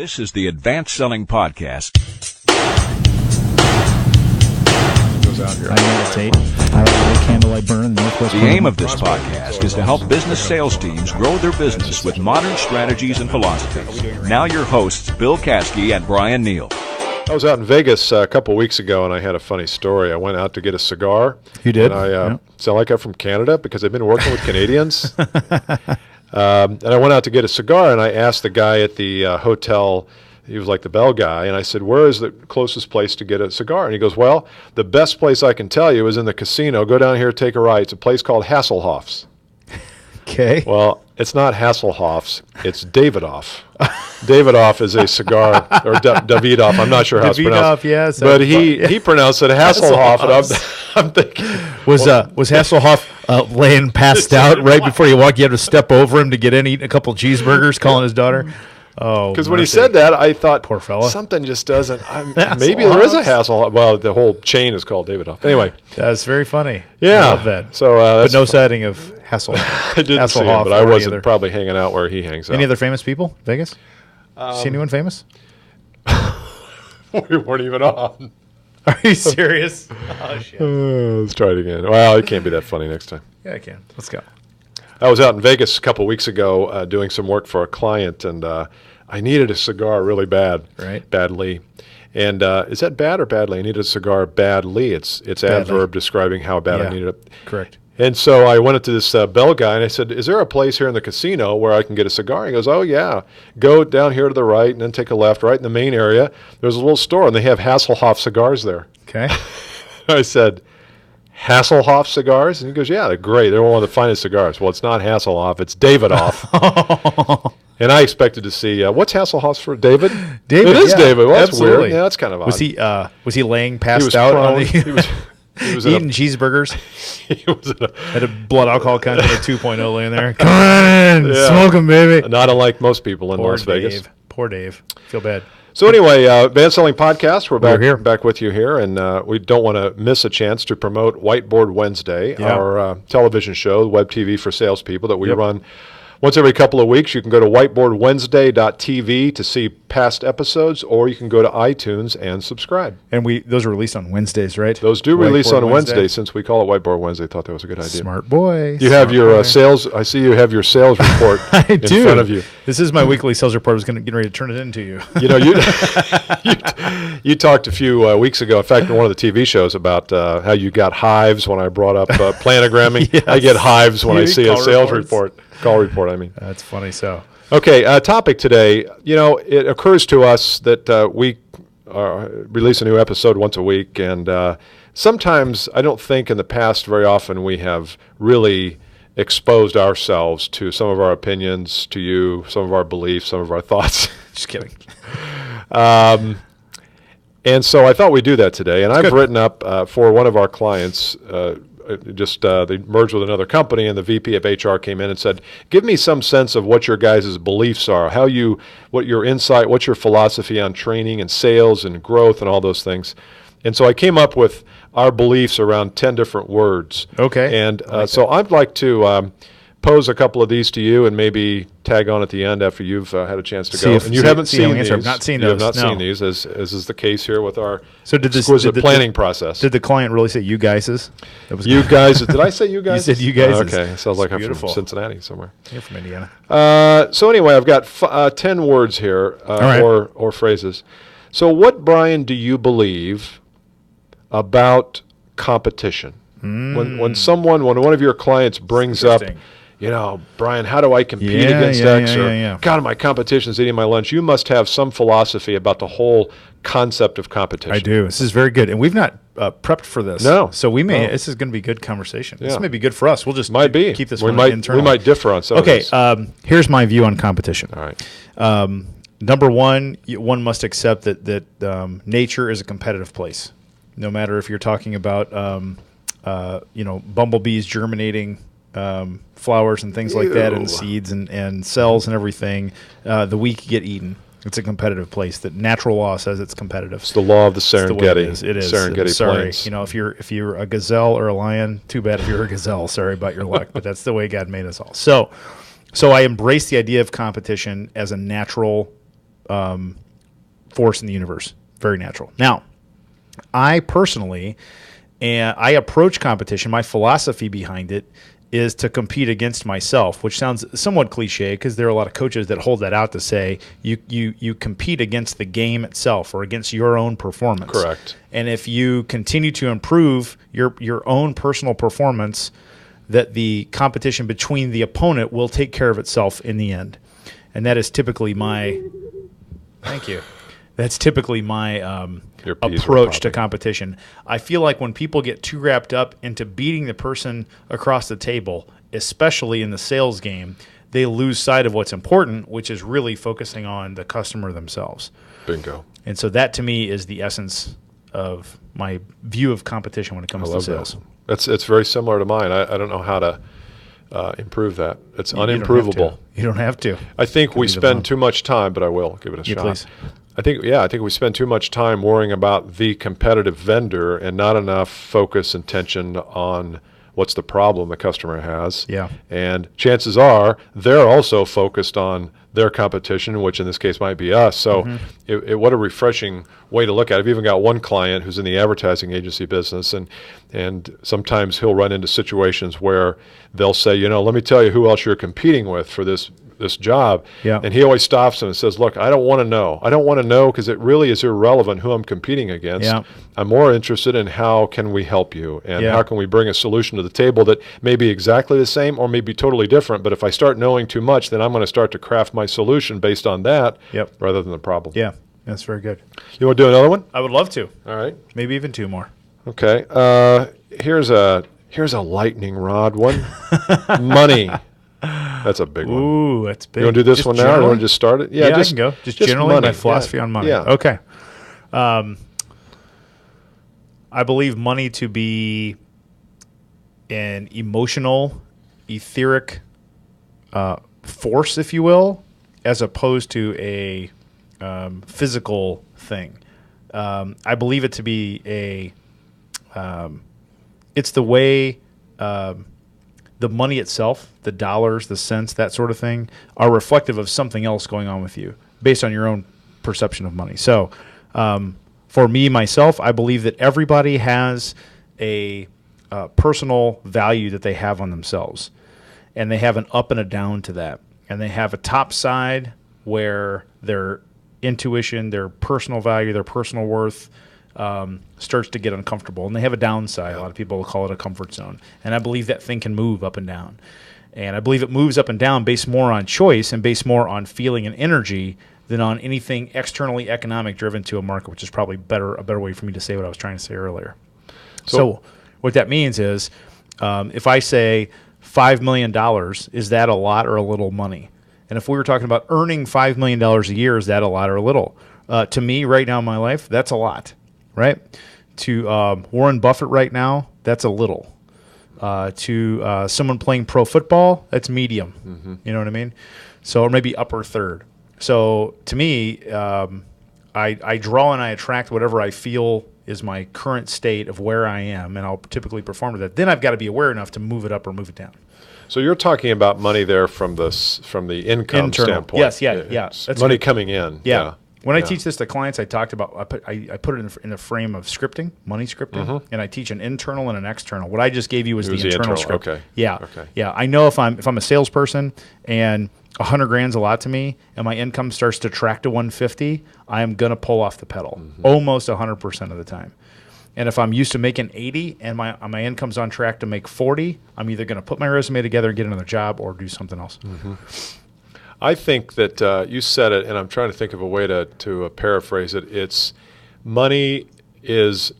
This is the Advanced Selling Podcast. I meditate. I like candlelight burn in the Northwest. The aim of this podcast is to help business sales teams grow their business with modern strategies and philosophies. Now your hosts, Bill Caskey and Bryan Neale. I was out in Vegas a couple of weeks ago, and I had a funny story. I went out to get a cigar. You did? And I sound like I'm from Canada because I've been working with Canadians. And I went out to get a cigar, and I asked the guy at the hotel, he was like the bell guy, and I said, where is the closest place to get a cigar? And he goes, well, the best place I can tell you is in the casino. Go down here, take a ride. It's a place called Hasselhoff's. Okay. Well, it's not Hasselhoff's. It's Davidoff. Davidoff is a cigar, or Davidoff. I'm not sure how it's pronounced. Yes, but he pronounced it Hasselhoff, and I'm thinking. Was Hasselhoff laying passed out right before you walk? You had to step over him to get in, eat a couple cheeseburgers, calling his daughter. Oh, because when he said that, I thought, poor fella, something just doesn't. Maybe there is a Hasselhoff. Well, the whole chain is called Davidoff. Anyway, that's very funny. Yeah, I love that. So, but no sighting of Hasselhoff. I didn't see him, but I wasn't probably hanging out where he hangs out. Any other famous people, Vegas? See anyone famous? We weren't even on. Are you serious? Oh shit! Let's try it again. Well, it can't be that funny next time. Yeah, I can. Let's go. I was out in Vegas a couple of weeks ago doing some work for a client, and I needed a cigar really badly. And is that bad or badly? I needed a cigar badly. It's badly. Adverb describing how bad I needed it. Correct. And so I went up to this bell guy, and I said, is there a place here in the casino where I can get a cigar? He goes, oh, yeah. Go down here to the right and then take a left. Right in the main area, there's a little store, and they have Hasselhoff cigars there. Okay. I said, Hasselhoff cigars? And he goes, yeah, they're great. They're one of the finest cigars. Well, it's not Hasselhoff. It's Davidoff. And I expected to see, what's Hasselhoff's for? David? David, it is David. Well, that's absolutely weird. Yeah, that's kind of odd. Was he laying passed out on he was eating cheeseburgers? He was had a blood alcohol content of 2.0 laying there. Come on, smoke 'em, baby. Not unlike most people in Las Vegas. Poor Dave. Feel bad. So anyway, Advanced Selling Podcast, we're here. back with you here, and we don't want to miss a chance to promote Whiteboard Wednesday, our television show, web TV for salespeople that we run once every couple of weeks. You can go to whiteboardwednesday.tv to see past episodes, or you can go to iTunes and subscribe. And those are released on Wednesdays, right? Those do release on Wednesday. Since we call it Whiteboard Wednesday, thought that was a good idea. Smart boy. You have your sales. I see you have your sales report in front of you. This is my weekly sales report. I was getting ready to turn it into you. You know, you talked a few weeks ago, in fact, in one of the TV shows about how you got hives when I brought up planogramming. Yes. I get hives when I see a sales report. Call report, I mean. That's funny. So, okay, topic today. You know, it occurs to us that we release a new episode once a week, and sometimes I don't think in the past very often we have really exposed ourselves to some of our opinions, to you, some of our beliefs, some of our thoughts. Just kidding. And so I thought we'd do that today, and I've written up for one of our clients. They merged with another company, and the VP of HR came in and said, give me some sense of what your guys' beliefs are, what your insight, what's your philosophy on training and sales and growth and all those things. And so I came up with our beliefs around 10 different words. Okay. And so I'd like to pose a couple of these to you and maybe tag on at the end after you've had a chance to go. And you haven't seen these. I've not seen those. You have not seen these, as is the case here with our exquisite planning process. Did the client really say you guys'? That was you guys. Did I say you guys? You said you guys'. Okay. It sounds like I'm from Cincinnati somewhere. You're from Indiana. So anyway, I've got 10 words here or phrases. So what, Bryan, do you believe about competition? When one of your clients brings up, you know, Bryan, how do I compete against X? God, my competition's eating my lunch. You must have some philosophy about the whole concept of competition. I do. This is very good. And we've not prepped for this. No. So this is going to be good conversation. Yeah. This may be good for us. We'll just keep this internal. We might differ on some of this. Here's my view on competition. All right. Number one must accept that nature is a competitive place. No matter if you're talking about, bumblebees germinating flowers and things like that, and seeds and cells and everything, the weak get eaten. It's a competitive place. That natural law says it's competitive. It's the law of the Serengeti. It is. Serengeti Plains. You know, if you're a gazelle or a lion, too bad if you're a gazelle. Sorry about your luck, but that's the way God made us all. So I embrace the idea of competition as a natural force in the universe. Very natural. Now, I personally, I approach competition. My philosophy behind it is to compete against myself, which sounds somewhat cliche because there are a lot of coaches that hold that out to say you compete against the game itself or against your own performance. Correct. And if you continue to improve your own personal performance, that the competition between the opponent will take care of itself in the end. And that is typically my thank you. That's typically my approach to competition. I feel like when people get too wrapped up into beating the person across the table, especially in the sales game, they lose sight of what's important, which is really focusing on the customer themselves. Bingo. And so that, to me, is the essence of my view of competition when it comes to sales. It's very similar to mine. I don't know how to improve that. It's unimprovable. You don't have to. I think we spend too much time, but I will give it a shot. Please. I think we spend too much time worrying about the competitive vendor and not enough focus and attention on what's the problem the customer has. Yeah. And chances are they're also focused on their competition, which in this case might be us. So what a refreshing way to look at it. I've even got one client who's in the advertising agency business, and sometimes he'll run into situations where they'll say, let me tell you who else you're competing with for this job. Yeah. And he always stops him and says, look, I don't want to know. I don't want to know because it really is irrelevant who I'm competing against. Yeah. I'm more interested in how can we help you and how can we bring a solution to the table that may be exactly the same or may be totally different. But if I start knowing too much, then I'm going to start to craft my solution based on that rather than the problem. Yeah, that's very good. You want to do another one? I would love to. All right. Maybe even two more. Okay. Here's a lightning rod one. Money. That's a big one. Ooh, that's big. You want to do this one now, or you want to just start it? Yeah, I can go. Just generally money. My philosophy on money. Yeah. Okay. I believe money to be an emotional, etheric force, if you will, as opposed to a physical thing. I believe it to be it's the way the money itself, the dollars, the cents, that sort of thing, are reflective of something else going on with you based on your own perception of money. So for me, myself, I believe that everybody has a personal value that they have on themselves, and they have an up and a down to that. And they have a top side where their intuition, their personal value, their personal worth starts to get uncomfortable. And they have a downside. A lot of people will call it a comfort zone. And I believe that thing can move up and down. And I believe it moves up and down based more on choice and based more on feeling and energy than on anything externally economic driven to a market, which is probably a better way for me to say what I was trying to say earlier. So what that means is if I say $5 million, is that a lot or a little money? And if we were talking about earning $5 million a year, is that a lot or a little? To me, right now in my life, that's a lot, right? To Warren Buffett right now, that's a little. To someone playing pro football, that's medium. Mm-hmm. You know what I mean? So, or maybe upper third. So to me, I draw and I attract whatever I feel is my current state of where I am, and I'll typically perform to that. Then I've got to be aware enough to move it up or move it down. So you're talking about money there from the income standpoint. Yes, yeah. That's money coming in. Yeah. When I teach this to clients, I talked about I put it in the frame of scripting, money scripting, and I teach an internal and an external. What I just gave you was the internal script. Okay. Yeah. Okay. Yeah. I know if I'm a salesperson and $100,000's a lot to me, and my income starts to track to 150, I am gonna pull off the pedal almost 100% of the time. And if I'm used to making 80 and my income's on track to make 40, I'm either gonna put my resume together and get another job or do something else. Mm-hmm. I think that you said it, and I'm trying to think of a way to paraphrase it. It's money is,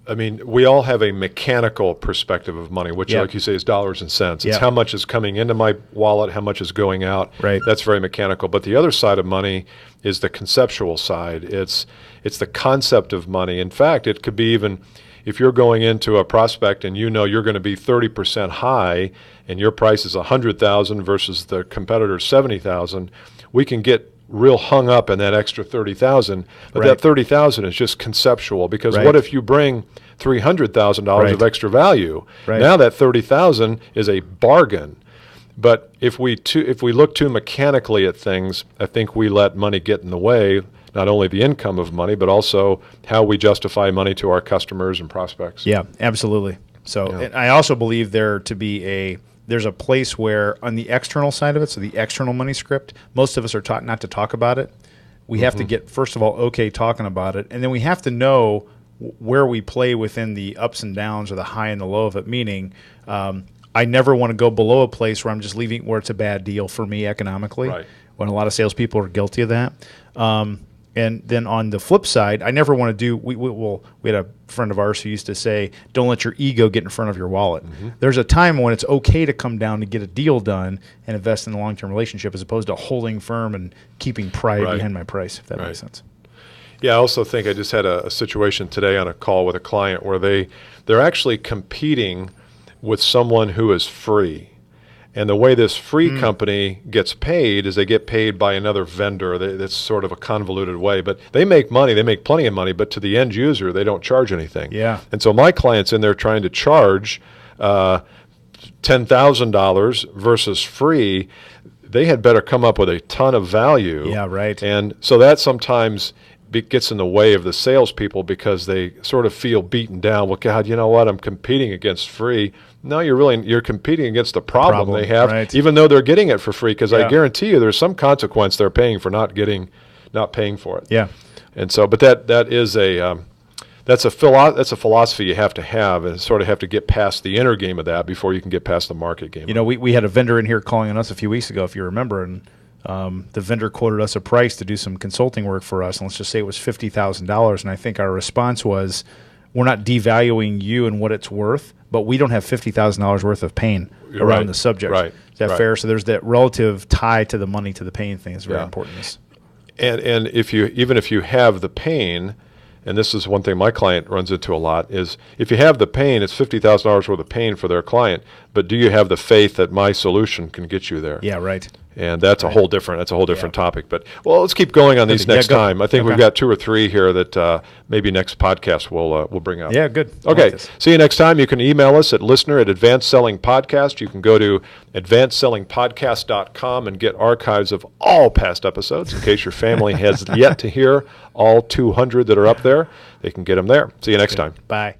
I mean, we all have a mechanical perspective of money, which, like you say, is dollars and cents. It's how much is coming into my wallet, how much is going out. Right. That's very mechanical. But the other side of money is the conceptual side. It's the concept of money. In fact, it could be even if you're going into a prospect and you know you're going to be 30% high and your price is $100,000 versus the competitor's $70,000, we can get real hung up in that extra $30,000. But that $30,000 is just conceptual, because what if you bring $300,000 of extra value? Now that $30,000 is a bargain. But if we look too mechanically at things, I think we let money get in the way, not only the income of money, but also how we justify money to our customers and prospects. Yeah, absolutely. So and I also believe there's a place where on the external side of it, so the external money script, most of us are taught not to talk about it. We have to get, first of all, okay talking about it, and then we have to know where we play within the ups and downs or the high and the low of it, meaning I never want to go below a place where I'm just leaving where it's a bad deal for me economically, when a lot of salespeople are guilty of that. And then on the flip side, I never want to do, we had a friend of ours who used to say, don't let your ego get in front of your wallet. There's a time when it's okay to come down to get a deal done and invest in a long-term relationship as opposed to holding firm and keeping pride behind my price, if that makes sense. Yeah, I also think I just had a situation today on a call with a client where they're actually competing with someone who is free. And the way this free company gets paid is they get paid by another vendor. That's sort of a convoluted way. But they make money. They make plenty of money. But to the end user, they don't charge anything. Yeah. And so my client's in there trying to charge $10,000 versus free. They had better come up with a ton of value. Yeah, right. And so that sometimes gets in the way of the salespeople because they sort of feel beaten down. Well, God, you know what? I'm competing against free. No, you're competing against the problem they have, even though they're getting it for free. Because I guarantee you, there's some consequence they're paying for not paying for it. Yeah, and so, but that is that's a philosophy you have to have, and sort of have to get past the inner game of that before you can get past the market game. You know, we had a vendor in here calling on us a few weeks ago, if you remember, and the vendor quoted us a price to do some consulting work for us, and let's just say it was $50,000. And I think our response was, we're not devaluing you and what it's worth, but we don't have $50,000 worth of pain around the subject. Right. Is that fair? So there's that relative tie to the money to the pain thing is very important. And if you have the pain, and this is one thing my client runs into a lot, is if you have the pain, it's $50,000 worth of pain for their client, but do you have the faith that my solution can get you there? Yeah, right. And that's a whole different topic. But well, let's keep going on these next time. I think we've got 2 or 3 here that maybe next podcast we'll bring up. Yeah, good. Okay. See you next time. You can email us at listener@Advanced Selling Podcast. You can go to advancedsellingpodcast.com and get archives of all past episodes in case your family has yet to hear all 200 that are up there. They can get them there. See you next time. Bye.